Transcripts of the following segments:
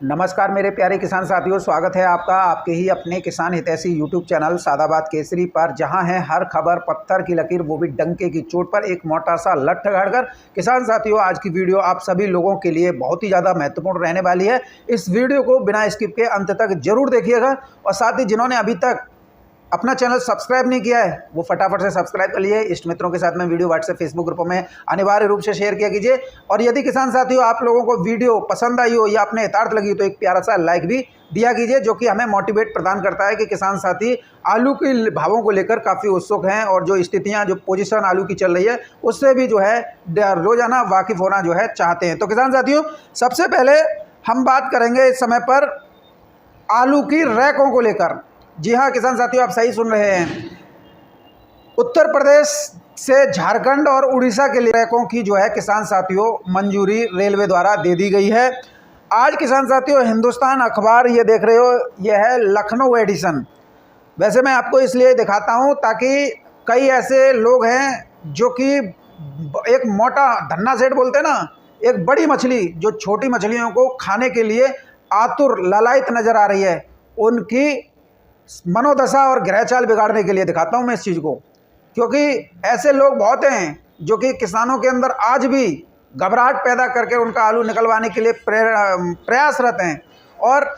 नमस्कार मेरे प्यारे किसान साथियों, स्वागत है आपका आपके ही अपने किसान हितैषी यूट्यूब चैनल सादाबाद केसरी पर, जहां है हर खबर पत्थर की लकीर, वो भी डंके की चोट पर एक मोटा सा लट्ठ गाड़कर। किसान साथियों, आज की वीडियो आप सभी लोगों के लिए बहुत ही ज़्यादा महत्वपूर्ण रहने वाली है। इस वीडियो को बिना स्किप के अंत तक जरूर देखिएगा और साथ ही जिन्होंने अभी तक अपना चैनल सब्सक्राइब नहीं किया है वो फटाफट से सब्सक्राइब कर लिए। इष्ट मित्रों के साथ में वीडियो व्हाट्सएप फेसबुक ग्रुपों में अनिवार्य रूप से शेयर किया कीजिए। और यदि किसान साथियों आप लोगों को वीडियो पसंद आई हो या अपने हितार्थ लगी हो तो एक प्यारा सा लाइक भी दिया कीजिए, जो कि हमें मोटिवेट प्रदान करता है कि किसान साथी आलू के भावों को लेकर काफ़ी उत्सुक हैं और जो स्थितियाँ जो पोजीशन आलू की चल रही है उससे भी जो है रोजाना वाकिफ होना जो है चाहते हैं। तो किसान साथियों, सबसे पहले हम बात करेंगे इस समय पर आलू की रैकों को लेकर। जी हाँ किसान साथियों, आप सही सुन रहे हैं। उत्तर प्रदेश से झारखंड और उड़ीसा के लिए रैकों की जो है किसान साथियों मंजूरी रेलवे द्वारा दे दी गई है। आज किसान साथियों हिंदुस्तान अखबार ये देख रहे हो, ये है लखनऊ एडिशन। वैसे मैं आपको इसलिए दिखाता हूँ ताकि कई ऐसे लोग हैं जो कि एक मोटा धन्ना सेठ बोलते हैं ना, एक बड़ी मछली जो छोटी मछलियों को खाने के लिए आतुर ललायत नजर आ रही है, उनकी मनोदशा और ग्रह चाल बिगाड़ने के लिए दिखाता हूं मैं इस चीज़ को। क्योंकि ऐसे लोग बहुत हैं जो कि किसानों के अंदर आज भी घबराहट पैदा करके उनका आलू निकलवाने के लिए प्रयासरत हैं और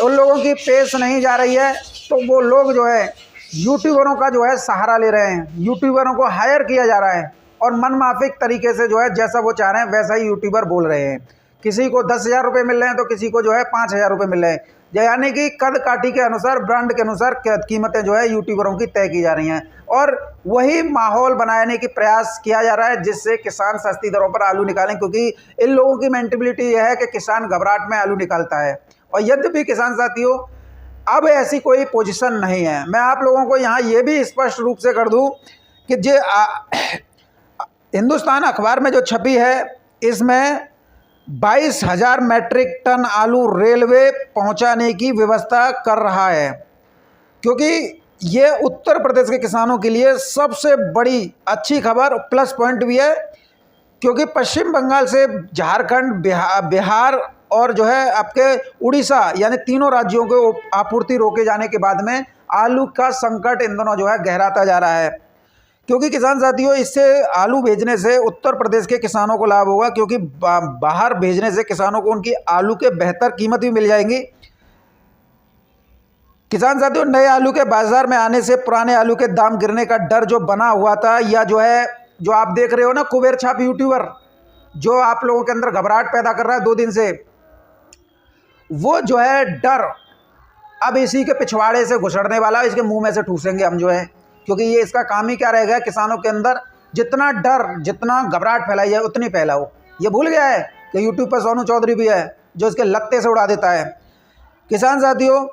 उन लोगों की पेश नहीं जा रही है, तो वो लोग जो है यूट्यूबरों का जो है सहारा ले रहे हैं। यूट्यूबरों को हायर किया जा रहा है और मनमाफिक तरीके से जो है जैसा वो चाह रहे हैं वैसा ही यूट्यूबर बोल रहे हैं। किसी को 10,000 रुपये मिल रहे हैं तो किसी को जो है 5,000 रुपये मिल रहे हैं, यानी कि कद काठी के अनुसार, ब्रांड के अनुसार कीमतें जो है यूट्यूबरों की तय की जा रही हैं और वही माहौल बनाने की प्रयास किया जा रहा है जिससे किसान सस्ती दरों पर आलू निकालें। क्योंकि इन लोगों की मेंटेलिटी यह है कि किसान घबराहट में आलू निकालता है। और यद्यपि किसान साथियों अब ऐसी कोई पोजीशन नहीं है। मैं आप लोगों को यहाँ ये भी स्पष्ट रूप से कर दूँ कि जो हिंदुस्तान अखबार में जो छपी है इसमें 22,000 मैट्रिक टन आलू रेलवे पहुंचाने की व्यवस्था कर रहा है। क्योंकि ये उत्तर प्रदेश के किसानों के लिए सबसे बड़ी अच्छी खबर प्लस पॉइंट भी है, क्योंकि पश्चिम बंगाल से झारखंड, बिहार और जो है आपके उड़ीसा, यानी तीनों राज्यों को आपूर्ति रोके जाने के बाद में आलू का संकट इन दोनों जो है गहराता जा रहा है। क्योंकि किसान साथियों इससे आलू भेजने से उत्तर प्रदेश के किसानों को लाभ होगा, क्योंकि बाहर भेजने से किसानों को उनकी आलू के बेहतर कीमत भी मिल जाएंगी। किसान साथियों, नए आलू के बाजार में आने से पुराने आलू के दाम गिरने का डर जो बना हुआ था, या जो है जो आप देख रहे हो ना कुबेर छाप यूट्यूबर जो आप लोगों के अंदर घबराहट पैदा कर रहा है 2 दिन से, वो जो है डर अब इसी के पिछवाड़े से घुसड़ने वाला है। इसके मुंह में से ठूसेंगे हम जो है, क्योंकि ये इसका काम ही क्या रहेगा, किसानों के अंदर जितना डर, जितना घबराहट फैलाई जाए उतनी फैलाओ। ये भूल गया है कि यूट्यूब पर सोनू चौधरी भी है जो इसके लत्ते से उड़ा देता है। किसान साथियों,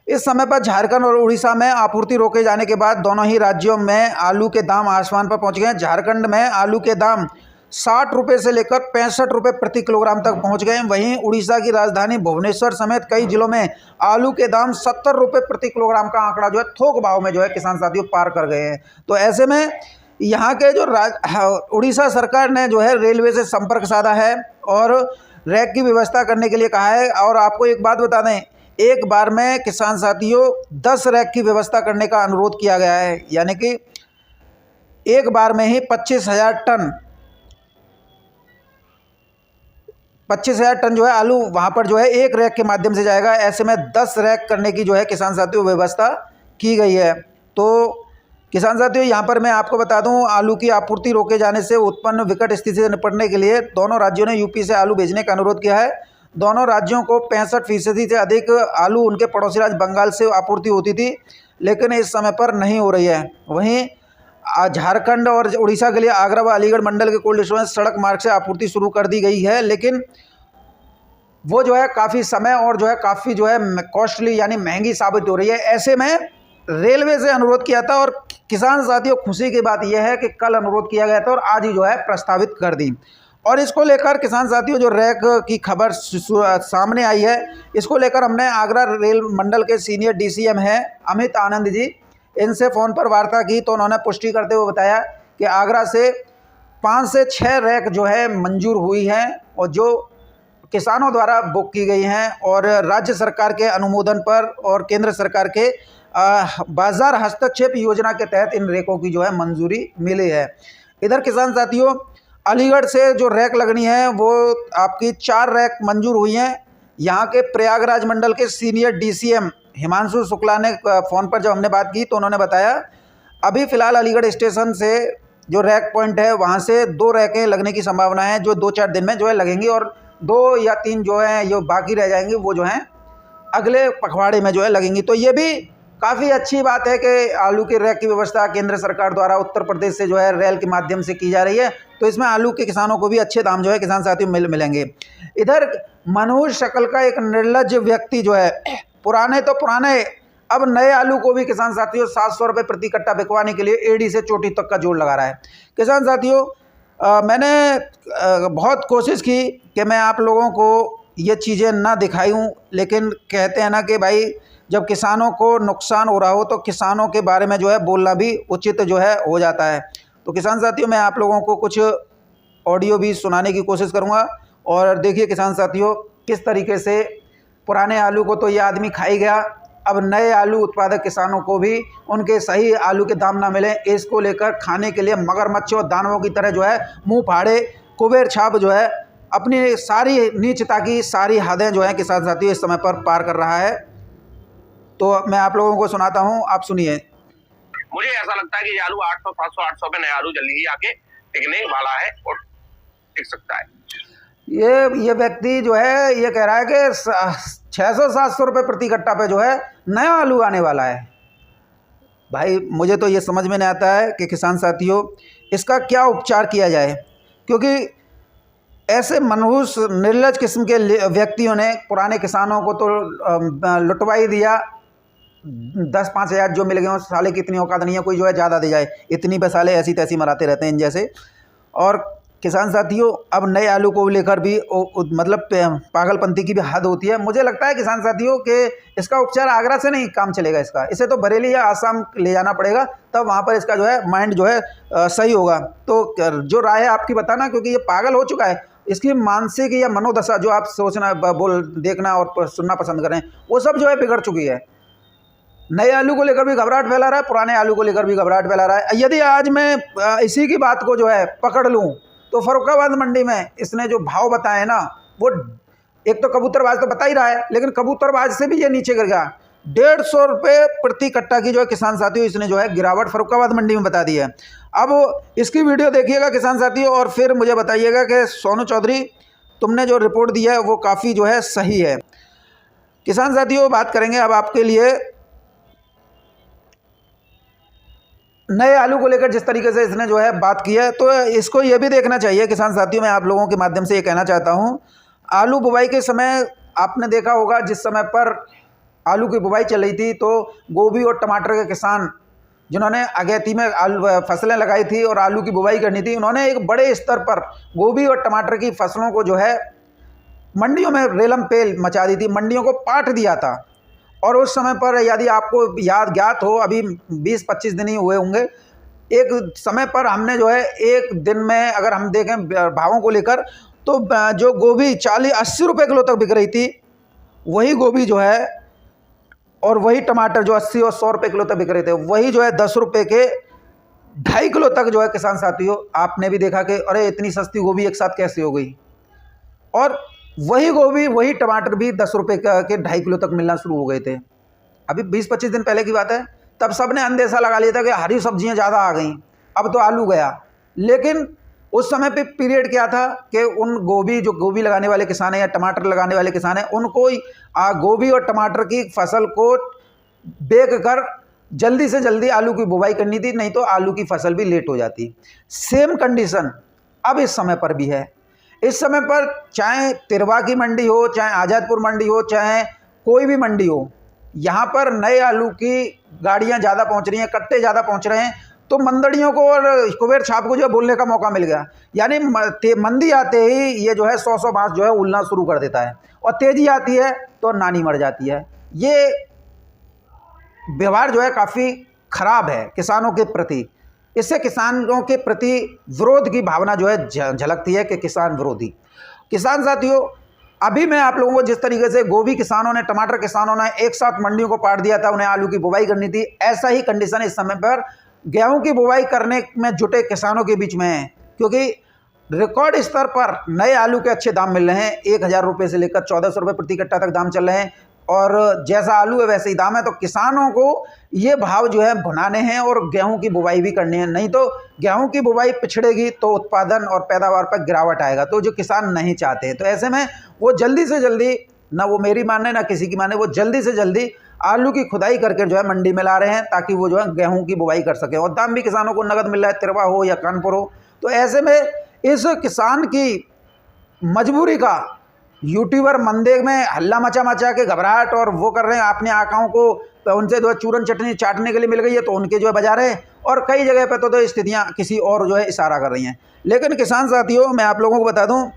इस समय पर झारखंड और उड़ीसा में आपूर्ति रोके जाने के बाद दोनों ही राज्यों में आलू के दाम आसमान पर पहुंच गए हैं। झारखंड में आलू के दाम 60 रुपये से लेकर 65 रुपये प्रति किलोग्राम तक पहुंच गए हैं। वहीं उड़ीसा की राजधानी भुवनेश्वर समेत कई जिलों में आलू के दाम 70 रुपये प्रति किलोग्राम का आंकड़ा जो है थोक भाव में जो है किसान साथियों पार कर गए हैं। तो ऐसे में यहाँ के जो उड़ीसा सरकार ने जो है रेलवे से संपर्क साधा है और रैक की व्यवस्था करने के लिए कहा है। और आपको एक बात बता दें, एक बार में किसान साथियों 10 रैक की व्यवस्था करने का अनुरोध किया गया है, यानी कि एक बार में ही 25,000 टन जो है आलू वहाँ पर जो है एक रैक के माध्यम से जाएगा। ऐसे में 10 रैक करने की जो है किसान साथियों व्यवस्था की गई है। तो किसान साथियों यहाँ पर मैं आपको बता दूँ, आलू की आपूर्ति रोके जाने से उत्पन्न विकट स्थिति से निपटने के लिए दोनों राज्यों ने यूपी से आलू भेजने का अनुरोध किया है। दोनों राज्यों को 65% से अधिक आलू उनके पड़ोसी राज्य बंगाल से आपूर्ति होती थी, लेकिन इस समय पर नहीं हो रही है। वहीं झारखंड और उड़ीसा के लिए आगरा व अलीगढ़ मंडल के कोल्ड स्टोरेज में सड़क मार्ग से आपूर्ति शुरू कर दी गई है, लेकिन वो जो है काफ़ी समय और जो है काफ़ी जो है कॉस्टली यानी महंगी साबित हो रही है। ऐसे में रेलवे से अनुरोध किया था और किसान साथियों खुशी की बात यह है कि कल अनुरोध किया गया था और आज ही जो है प्रस्तावित कर दी। और इसको लेकर किसान साथियों जो रैक की खबर सामने आई है, इसको लेकर हमने आगरा रेल मंडल के सीनियर DCM हैं अमित आनंद जी, इनसे फ़ोन पर वार्ता की तो उन्होंने पुष्टि करते हुए बताया कि आगरा से 5 से 6 रैक जो है मंजूर हुई हैं और जो किसानों द्वारा बुक की गई हैं और राज्य सरकार के अनुमोदन पर और केंद्र सरकार के बाजार हस्तक्षेप योजना के तहत इन रैकों की जो है मंजूरी मिली है। इधर किसान साथियों, अलीगढ़ से जो रैक लगनी है वो आपकी 4 रैक मंजूर हुई हैं। यहाँ के प्रयागराज मंडल के सीनियर DCM हिमांशु शुक्ला ने फ़ोन पर जब हमने बात की तो उन्होंने बताया अभी फ़िलहाल अलीगढ़ स्टेशन से जो रैक पॉइंट है वहाँ से 2 रैकें लगने की संभावना है, जो 2-4 दिन में जो है लगेंगी और 2 या 3 जो हैं जो बाकी रह जाएंगी वो जो हैं अगले पखवाड़े में जो है लगेंगी। तो ये भी काफ़ी अच्छी बात है कि आलू के रैक की व्यवस्था केंद्र सरकार द्वारा उत्तर प्रदेश से जो है रेल के माध्यम से की जा रही है, तो इसमें आलू के किसानों को भी अच्छे दाम जो है किसान साथियों मिलेंगे। इधर मनहूस शक्ल का एक निर्लज्ज व्यक्ति जो है पुराने तो पुराने अब नए आलू को भी किसान साथियों 700 रुपये प्रति कट्टा बिकवाने के लिए एड़ी से चोटी तक का जोड़ लगा रहा है। किसान साथियों, मैंने बहुत कोशिश की कि मैं आप लोगों को ये चीज़ें ना दिखाऊं, लेकिन कहते हैं ना कि भाई जब किसानों को नुकसान हो रहा हो तो किसानों के बारे में जो है बोलना भी उचित जो है हो जाता है। तो किसान साथियों, मैं आप लोगों को कुछ ऑडियो भी सुनाने की कोशिश करूँगा और देखिए किसान साथियों किस तरीके से पुराने आलू को तो ये आदमी खा ही गया, अब नए आलू उत्पादक किसानों को भी उनके सही आलू के दाम ना मिले, इसको लेकर खाने के लिए मगरमच्छ और दानवों की तरह जो है मुंह फाड़े कुबेर छाप जो है अपनी सारी नीचता की सारी हदें जो है किसान साथियों इस समय पर पार कर रहा है। तो मैं आप लोगों को सुनाता हूं, आप सुनिए। मुझे ऐसा लगता है कि ये आलू 800-700-800 पे नया आलू जल्दी ही आके टिकने वाला है और टिक सकता है। ये व्यक्ति जो है ये कह रहा है कि 600-700 रुपये प्रति कट्टा पे जो है नया आलू आने वाला है। भाई मुझे तो ये समझ में नहीं आता है कि किसान साथियों इसका क्या उपचार किया जाए, क्योंकि ऐसे मनहूस निर्लज किस्म के व्यक्तियों ने पुराने किसानों को तो लुटवा ही दिया। 10-5 हज़ार जो मिल गए साले की इतनी औकात नहीं है कोई जो है ज़्यादा दे जाए, इतनी पे साले ऐसी तैसी मराते रहते हैं इन जैसे। और किसान साथियों अब नए आलू को लेकर भी मतलब पागलपंती की भी हद होती है। मुझे लगता है किसान साथियों कि इसका उपचार आगरा से नहीं काम चलेगा, इसे तो बरेली या आसाम ले जाना पड़ेगा, तब वहाँ पर इसका जो है माइंड जो है सही होगा। तो जो राय है आपकी बताना, क्योंकि ये पागल हो चुका है। इसकी मानसिक या मनोदशा जो आप सोचना देखना और सुनना पसंद करें वो सब जो है बिगड़ चुकी है। नए आलू को लेकर भी घबराहट फैला रहा है, पुराने आलू को लेकर भी घबराहट फैला रहा है। यदि आज मैं इसी की बात को जो है पकड़ लूँ तो फर्रुखाबाद मंडी में इसने जो भाव बताए ना, वो एक तो कबूतरबाज तो बता ही रहा है, लेकिन कबूतरबाज से भी ये नीचे गिर गया। 150 रुपये प्रति कट्टा की जो है किसान साथियों इसने जो है गिरावट फर्रुखाबाद मंडी में बता दी है। अब इसकी वीडियो देखिएगा किसान साथियों और फिर मुझे बताइएगा कि सोनू चौधरी तुमने जो रिपोर्ट दी है वो काफ़ी जो है सही है। किसान साथियों बात करेंगे अब आपके लिए नए आलू को लेकर, जिस तरीके से इसने जो है बात की है तो इसको ये भी देखना चाहिए किसान साथियों। मैं आप लोगों के माध्यम से ये कहना चाहता हूँ, आलू बुवाई के समय आपने देखा होगा जिस समय पर आलू की बुवाई चल रही थी तो गोभी और टमाटर के किसान जिन्होंने अगेती में फसलें लगाई थी और आलू की बुवाई करनी थी, उन्होंने एक बड़े स्तर पर गोभी और टमाटर की फसलों को जो है मंडियों में रेलम पेल मचा दी थी, मंडियों को पाट दिया था। और उस समय पर यदि आपको ज्ञात हो, अभी 20-25 दिन ही हुए होंगे, एक समय पर हमने जो है एक दिन में अगर हम देखें भावों को लेकर तो जो गोभी 40-80 रुपये किलो तक बिक रही थी, वही गोभी जो है और वही टमाटर जो 80 और 100 रुपये किलो तक बिक रहे थे, वही जो है 10 रुपये के 2.5 किलो तक जो है किसान साथियों आपने भी देखा कि अरे इतनी सस्ती गोभी एक साथ कैसे हो गई। और वही गोभी वही टमाटर भी 10 रुपये के 2.5 किलो तक मिलना शुरू हो गए थे। अभी 20-25 दिन पहले की बात है, तब सब ने अंदेशा लगा लिया था कि हरी सब्जियां ज़्यादा आ गई, अब तो आलू गया। लेकिन उस समय पे पीरियड क्या था कि उन जो गोभी लगाने वाले किसान हैं या टमाटर लगाने वाले किसान हैं, उनको गोभी और टमाटर की फसल को बेच कर जल्दी से जल्दी आलू की बुवाई करनी थी, नहीं तो आलू की फसल भी लेट हो जाती। सेम कंडीशन अब इस समय पर भी है। इस समय पर चाहे तिरवा की मंडी हो, चाहे आज़ादपुर मंडी हो, चाहे कोई भी मंडी हो, यहाँ पर नए आलू की गाड़ियाँ ज़्यादा पहुँच रही हैं, कट्टे ज़्यादा पहुँच रहे हैं, तो मंदड़ियों को और कुबेर छाप को जो है बोलने का मौका मिल गया। यानी मंदी आते ही ये जो है 100 बाँस जो है उलना शुरू कर देता है और तेज़ी आती है तो नानी मर जाती है। ये व्यवहार जो है काफ़ी खराब है किसानों के प्रति। इससे किसानों के प्रति विरोध की भावना जो है झलकती है कि किसान विरोधी। किसान साथियों अभी मैं आप लोगों को जिस तरीके से गोभी किसानों ने, टमाटर किसानों ने एक साथ मंडियों को पाट दिया था, उन्हें आलू की बुवाई करनी थी, ऐसा ही कंडीशन इस समय पर गेहूं की बुवाई करने में जुटे किसानों के बीच में है। क्योंकि रिकॉर्ड स्तर पर नए आलू के अच्छे दाम मिल रहे हैं। 1000 रुपये से लेकर 1400 रुपये प्रति कट्टा तक दाम चल रहे हैं, और जैसा आलू है वैसे ही दाम है। तो किसानों को ये भाव जो है भुनाने हैं और गेहूं की बुवाई भी करनी है, नहीं तो गेहूं की बुवाई पिछड़ेगी तो उत्पादन और पैदावार पर गिरावट आएगा, तो जो किसान नहीं चाहते हैं। तो ऐसे में वो जल्दी से जल्दी, ना वो मेरी माने ना किसी की माने, वो जल्दी से जल्दी आलू की खुदाई करके जो है मंडी में ला रहे हैं, ताकि वो जो है गेहूं की बुवाई कर सके। और दाम भी किसानों को नगद मिल रहा है, तिरवा हो या कानपुर हो। तो ऐसे में इस किसान की मजबूरी का यूट्यूबर मंदे में हल्ला मचा मचा के घबराहट और वो कर रहे हैं, अपने आकाओं को तो उनसे जो है चूरन चटनी चाटने के लिए मिल गई है, तो उनके जो है बजा रहे हैं। और कई जगह पे तो स्थितियां किसी और जो है इशारा कर रही हैं। लेकिन किसान साथियों, मैं आप लोगों को बता दूं,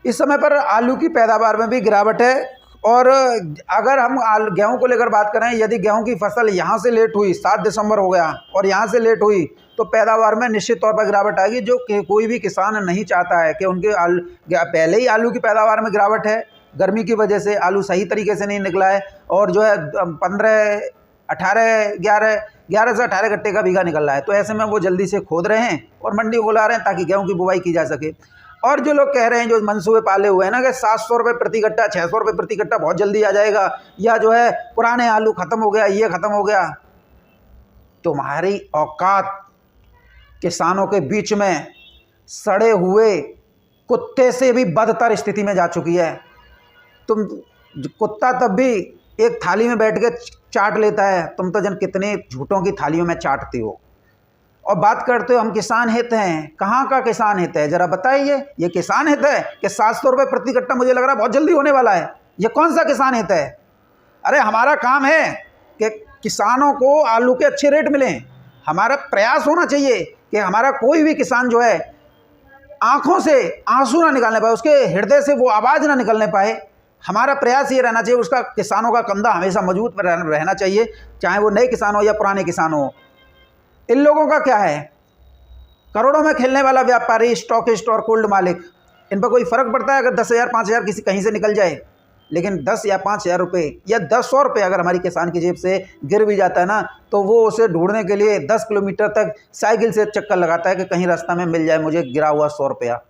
इस समय पर आलू की पैदावार में भी गिरावट है। और अगर हम गेहूं को लेकर बात करें, यदि गेहूं की फसल यहाँ से लेट हुई, 7 दिसंबर हो गया और यहाँ से लेट हुई, तो पैदावार में निश्चित तौर पर गिरावट आएगी, जो कोई भी किसान नहीं चाहता है कि उनके पहले ही आलू की पैदावार में गिरावट है। गर्मी की वजह से आलू सही तरीके से नहीं निकला है, और जो है 11 से 18 गट्टे का बीघा निकल रहा है। तो ऐसे में वो जल्दी से खोद रहे हैं और मंडी को ला रहे हैं, ताकि गेहूँ की बुवाई की जा सके। और जो लोग कह रहे हैं, जो मंसूबे पाले हुए हैं ना, कि 700 रुपये प्रति कट्टा, 600 रुपये प्रति कट्टा बहुत जल्दी आ जाएगा, या जो है पुराने आलू ख़त्म हो गया, ये ख़त्म हो गया, तुम्हारी औकात किसानों के बीच में सड़े हुए कुत्ते से भी बदतर स्थिति में जा चुकी है। तुम कुत्ता तब भी एक थाली में बैठ के चाट लेता है, तुम तो जन कितने झूठों की थालियों में चाटते हो। और बात करते हो हम किसान हित हैं, कहाँ का किसान हित है जरा बताइए। ये किसान हित है कि 700 रुपये प्रति कट्टा मुझे लग रहा है बहुत जल्दी होने वाला है, ये कौन सा किसान हित है? अरे हमारा काम है कि किसानों को आलू के अच्छे रेट मिलें। हमारा प्रयास होना चाहिए कि हमारा कोई भी किसान जो है आंखों से आंसू ना निकालने पाए, उसके हृदय से वो आवाज़ ना निकलने पाए। हमारा प्रयास ये रहना चाहिए, उसका किसानों का कंधा हमेशा मजबूत रहना चाहिए, चाहे वो नए किसान हो या पुराने किसान हो। इन लोगों का क्या है, करोड़ों में खेलने वाला व्यापारी, स्टॉकिस्ट और कोल्ड मालिक, इन पर कोई फ़र्क पड़ता है अगर 10,000 5,000 किसी कहीं से निकल जाए? लेकिन 10 या 5,000 रुपये या 100 रुपये अगर हमारी किसान की जेब से गिर भी जाता है ना, तो वो उसे ढूंढने के लिए 10 किलोमीटर तक साइकिल से चक्कर लगाता है कि कहीं रास्ता में मिल जाए मुझे गिरा हुआ 100 रुपया।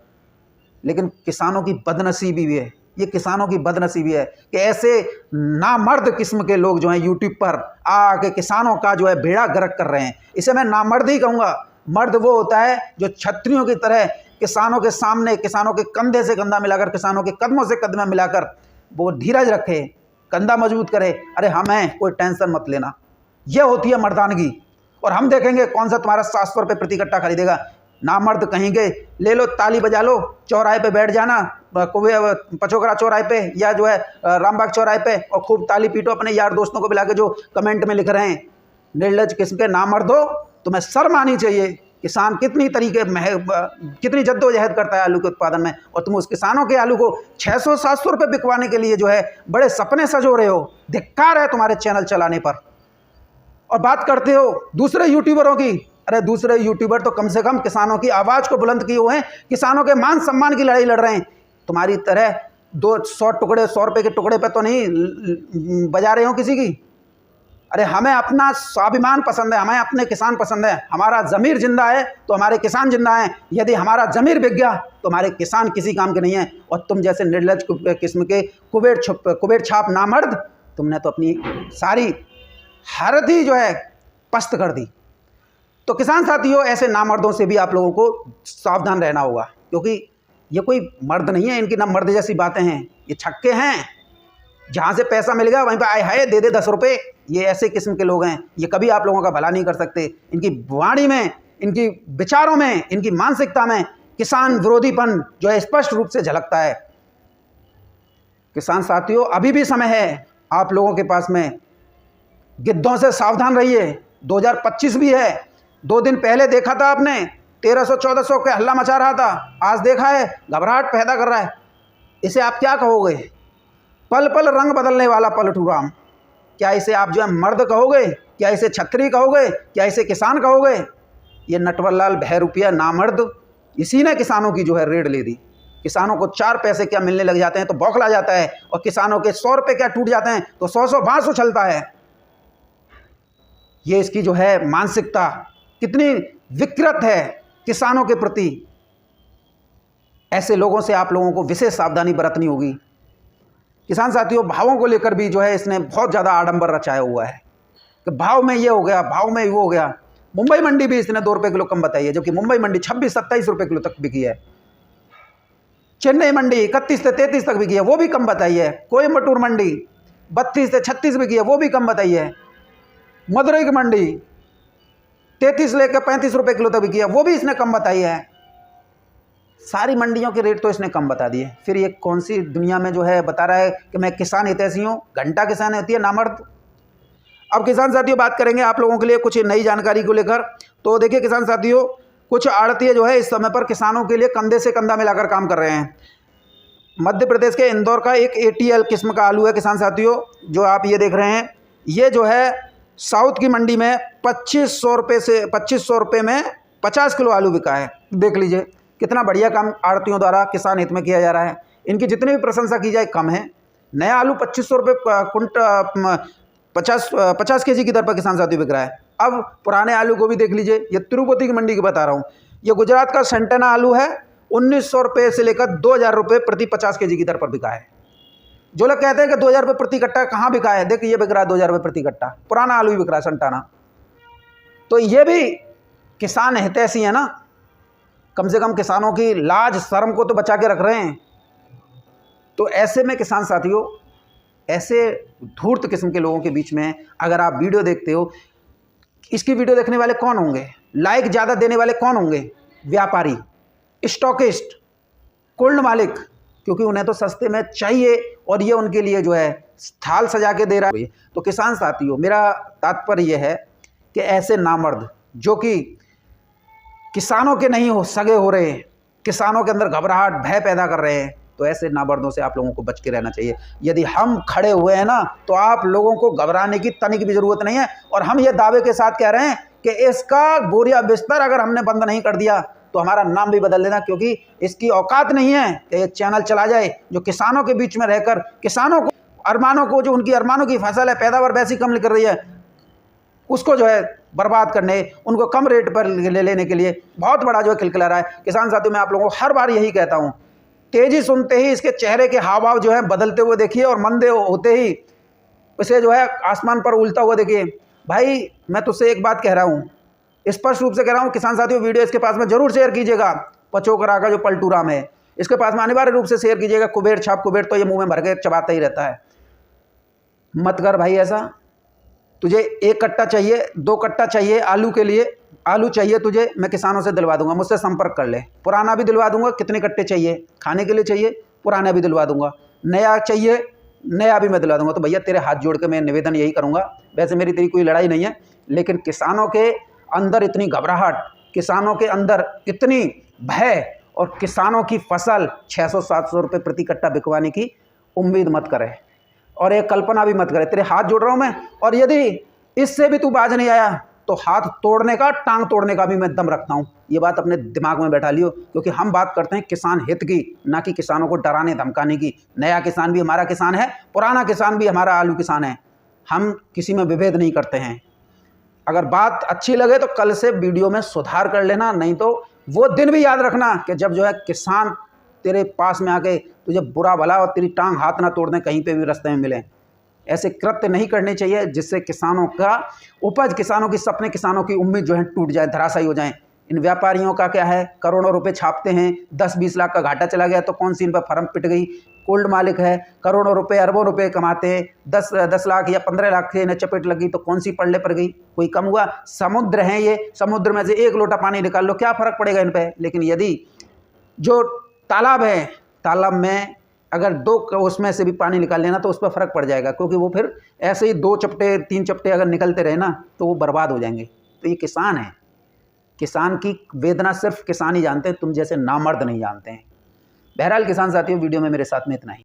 लेकिन किसानों की बदनसीबी भी है, ये किसानों की बदनसीबी है कि ऐसे नामर्द किस्म के लोग जो हैं यूट्यूब पर आके किसानों का जो है बेड़ा गर्क कर रहे हैं। इसे मैं नामर्द ही कहूँगा। मर्द वो होता है जो छत्रियों की तरह किसानों के सामने, किसानों के कंधे से कंधा मिलाकर, किसानों के कदमों से कदम मिलाकर वो धीरज रखे, कंधा मजबूत करे, अरे हम हैं, कोई टेंशन मत लेना। यह होती है मर्दानगी। और हम देखेंगे कौन सा तुम्हारा 700 रुपये प्रति कट्टा खरीदेगा। नामर्द कहेंगे, ले लो ताली बजा लो, चौराहे पे बैठ जाना, पचोकरा चौराहे पे या जो है रामबाग चौराहे पे, और खूब ताली पीटो अपने यार दोस्तों को बुला के जो कमेंट में लिख रहे हैं। निर्लज किस्म के नामर्द हो, तुम्हें शर्म आनी चाहिए। किसान कितनी कितनी जद्दोजहद करता है आलू के उत्पादन में, और तुम उस किसानों के आलू को 600-700 रुपये बिकवाने के लिए जो है बड़े सपने सजो रहे हो। धिक्कार है तुम्हारे चैनल चलाने पर। और बात करते हो दूसरे यूट्यूबरों की, अरे दूसरे यूट्यूबर तो कम से कम किसानों की आवाज़ को बुलंद किए हुए हैं, किसानों के मान सम्मान की लड़ाई लड़ रहे हैं। तुम्हारी तरह 200 टुकड़े 100 रुपये के टुकड़े पे तो नहीं बजा रहे हो किसी की। अरे हमें अपना स्वाभिमान पसंद है, हमें अपने किसान पसंद है। हमारा ज़मीर जिंदा है तो हमारे किसान जिंदा हैं। यदि हमारा ज़मीर बिक गया तो हमारे किसान किसी काम के नहीं हैं। और तुम जैसे निर्लज किस्म के कुबेर छाप नामर्द, तुमने तो अपनी सारी हालत ही जो है पस्त कर दी। तो किसान साथियों, ऐसे नामर्दों से भी आप लोगों को सावधान रहना होगा, क्योंकि ये कोई मर्द नहीं है, इनकी ना मर्द जैसी बातें हैं, ये छक्के हैं। जहाँ से पैसा मिल गया वहीं पे आए हाय दे दे 10 रुपये। ये ऐसे किस्म के लोग हैं, ये कभी आप लोगों का भला नहीं कर सकते। इनकी वाणी में, इनकी विचारों में, इनकी मानसिकता में किसान विरोधीपन जो है स्पष्ट रूप से झलकता है। किसान साथियों, अभी भी समय है आप लोगों के पास में, गिद्धों से सावधान रहिए। 2025 भी है। 2 दिन पहले देखा था आपने 1300-1400 के हल्ला मचा रहा था, आज देखा है घबराहट पैदा कर रहा है। इसे आप क्या कहोगे? पल पल रंग बदलने वाला पलटू राम। क्या इसे आप जो है मर्द कहोगे? क्या इसे छत्री कहोगे? क्या इसे किसान कहोगे? ये नटवरलाल बहरूपिया नामर्द इसी ने किसानों की जो है रेड ले दी। किसानों को 4 पैसे क्या मिलने लग जाते हैं तो बौखला जाता है, और किसानों के 100 रुपये क्या टूट जाते हैं तो 100 बाँस उछलता है। ये इसकी जो है मानसिकता कितनी विकृत है किसानों के प्रति। ऐसे लोगों से आप लोगों को विशेष सावधानी बरतनी होगी। किसान साथियों, भावों को लेकर भी जो है इसने बहुत ज़्यादा आडंबर रचाया हुआ है कि भाव में ये हो गया, भाव में वो हो गया। मुंबई मंडी भी इसने 2 रुपये किलो कम बताई है, जबकि मुंबई मंडी 26-27 रुपये किलो तक बिकी है। चेन्नई मंडी 31 से 33 तक बिकी है, वो भी कम बताई है। कोयम्बटूर मंडी 32 से 36 बिकी है, वो भी कम बताई है। मदुरई की मंडी 33 लेकर 35 रुपये किलो तक बिकी है, वो भी इसने कम बताई है। सारी मंडियों के रेट तो इसने कम बता दिए। फिर ये कौन सी दुनिया में जो है बता रहा है कि मैं किसान हितैषी हूँ। घंटा किसान होती है नामर्द। अब किसान साथियों बात करेंगे आप लोगों के लिए कुछ नई जानकारी को लेकर। तो देखिए किसान साथियों, कुछ आड़तीय जो है इस समय पर किसानों के लिए कंधे से कंधा मिलाकर काम कर रहे हैं। मध्य प्रदेश के इंदौर का एक ATL किस्म का आलू है किसान साथियों, जो आप ये देख रहे हैं। ये जो है साउथ की मंडी में 2500 रुपये में 50 किलो आलू बिका है। देख लीजिए कितना बढ़िया काम आड़तियों द्वारा किसान हित में किया जा रहा है। इनकी जितनी भी प्रशंसा की जाए कम है। नया आलू 2500 रुपये कुंटल 50 kg की दर पर किसान साथियों बिक रहा है। अब पुराने आलू को भी देख लीजिए। ये तिरुपति की मंडी की बता रहा हूँ। ये गुजरात का सेंटेना आलू है, 1900 रुपये से लेकर 2000 रुपये प्रति 50 kg की दर पर बिका है। जो लोग कहते हैं कि 2000 रुपये प्रति कट्टा कहाँ बिका है, देखिए ये बिक रहा है 2000 रुपये प्रति कट्टा। पुराना आलू ही बिक रहा है सेंटाना। तो ये भी किसान हितैषी है ना, कम से कम किसानों की लाज शर्म को तो बचा के रख रहे हैं। तो ऐसे में किसान साथियों, ऐसे धूर्त किस्म के लोगों के बीच में अगर आप वीडियो देखते हो, इसकी वीडियो देखने वाले कौन होंगे? लाइक ज़्यादा देने वाले कौन होंगे? व्यापारी, स्टॉकिस्ट, कोल्ड मालिक, क्योंकि उन्हें तो सस्ते में चाहिए और ये उनके लिए जो है थाल सजा के दे रहा है। तो किसान साथियों, मेरा तात्पर्य यह है कि ऐसे नामर्द जो कि किसानों के नहीं सगे हो रहे हैं, किसानों के अंदर घबराहट भय पैदा कर रहे हैं, तो ऐसे नामर्दों से आप लोगों को बच के रहना चाहिए। यदि हम खड़े हुए हैं ना, तो आप लोगों को घबराने की तनिक भी ज़रूरत नहीं है। और हम ये दावे के साथ कह रहे हैं कि इसका बोरिया बिस्तर अगर हमने बंद नहीं कर दिया तो हमारा नाम भी बदल देना, क्योंकि इसकी औकात नहीं है कि ये चैनल चला जाए जो किसानों के बीच में रहकर किसानों को अरमानों को, जो उनकी अरमानों की फसल है, पैदावार वैसी कम कर रही है, उसको जो है बर्बाद करने, उनको कम रेट पर ले लेने के लिए बहुत बड़ा जो है खिलखिला रहा है। किसान साथियों, मैं आप लोगों को हर बार यही कहता हूँ, तेजी सुनते ही इसके चेहरे के हाव भाव जो है बदलते हुए देखिए, और मंदे होते ही इसे जो है आसमान पर उल्टा हुआ देखिए। भाई मैं तुझसे एक बात कह रहा हूँ, स्पष्ट रूप से कह रहा हूँ, किसान साथियों वीडियो इसके पास में जरूर शेयर कीजिएगा। पचोकरा का जो पलटू राम है, इसके पास में अनिवार्य रूप से शेयर कीजिएगा। कुबेर छाप कुबेर तो ये मुंह में भर के चबाता ही रहता है। मत कर भाई ऐसा। तुझे 1 कट्टा चाहिए, 2 कट्टा चाहिए आलू के लिए, आलू चाहिए तुझे, मैं किसानों से दिलवा दूंगा, मुझसे संपर्क कर ले। पुराना भी दिलवा दूंगा, कितने कट्टे चाहिए खाने के लिए चाहिए, पुराना भी दिलवा दूंगा। नया चाहिए, नया भी मैं दिलवा दूंगा। तो भैया तेरे हाथ जोड़ के मैं निवेदन यही करूंगा, वैसे मेरी तेरी कोई लड़ाई नहीं है, लेकिन किसानों के अंदर इतनी घबराहट, किसानों के अंदर इतनी भय, और किसानों की फसल 600-700 रुपये प्रति कट्टा बिकवाने की उम्मीद मत करे, और एक कल्पना भी मत करे। तेरे हाथ जोड़ रहा हूँ मैं, और यदि इससे भी तू बाज नहीं आया तो हाथ तोड़ने का, टांग तोड़ने का भी मैं दम रखता हूँ। ये बात अपने दिमाग में बैठा लियो, क्योंकि हम बात करते हैं किसान हित की, ना कि किसानों को डराने धमकाने की। नया किसान भी हमारा किसान है, पुराना किसान भी हमारा आलू किसान है। हम किसी में विभेद नहीं करते हैं। अगर बात अच्छी लगे तो कल से वीडियो में सुधार कर लेना, नहीं तो वो दिन भी याद रखना कि जब जो है किसान तेरे पास में आके तुझे बुरा भला और तेरी टांग हाथ ना तोड़ दें कहीं पे भी रास्ते में मिले। ऐसे कृत्य नहीं करने चाहिए जिससे किसानों का उपज, किसानों की सपने, किसानों की उम्मीद जो है टूट जाए, धराशायी हो जाए। इन व्यापारियों का क्या है, करोड़ों रुपए छापते हैं, 10-20 लाख का घाटा चला गया तो कौन सी इन पर फर्म पिट गई। कोल्ड मालिक है, करोड़ों रुपए, अरबों रुपए कमाते हैं, 10 लाख या 15 लाख से इन्हें चपेट लगी तो कौन सी पल्ले पर गई, कोई कम हुआ। समुद्र है ये, समुद्र में से 1 लोटा पानी निकाल लो, क्या फ़र्क पड़ेगा इन पर। लेकिन यदि जो तालाब है, तालाब में अगर 2 उसमें से भी पानी निकाल लेना तो उस पर फ़र्क पड़ जाएगा, क्योंकि वो फिर ऐसे ही 2 चपटे 3 चपटे अगर निकलते रहे ना तो वो बर्बाद हो जाएंगे। तो ये किसान है, किसान की वेदना सिर्फ किसान ही जानते हैं, तुम जैसे नामर्द नहीं जानते हैं। बहरहाल किसान साथियों, वीडियो में मेरे साथ में इतना ही।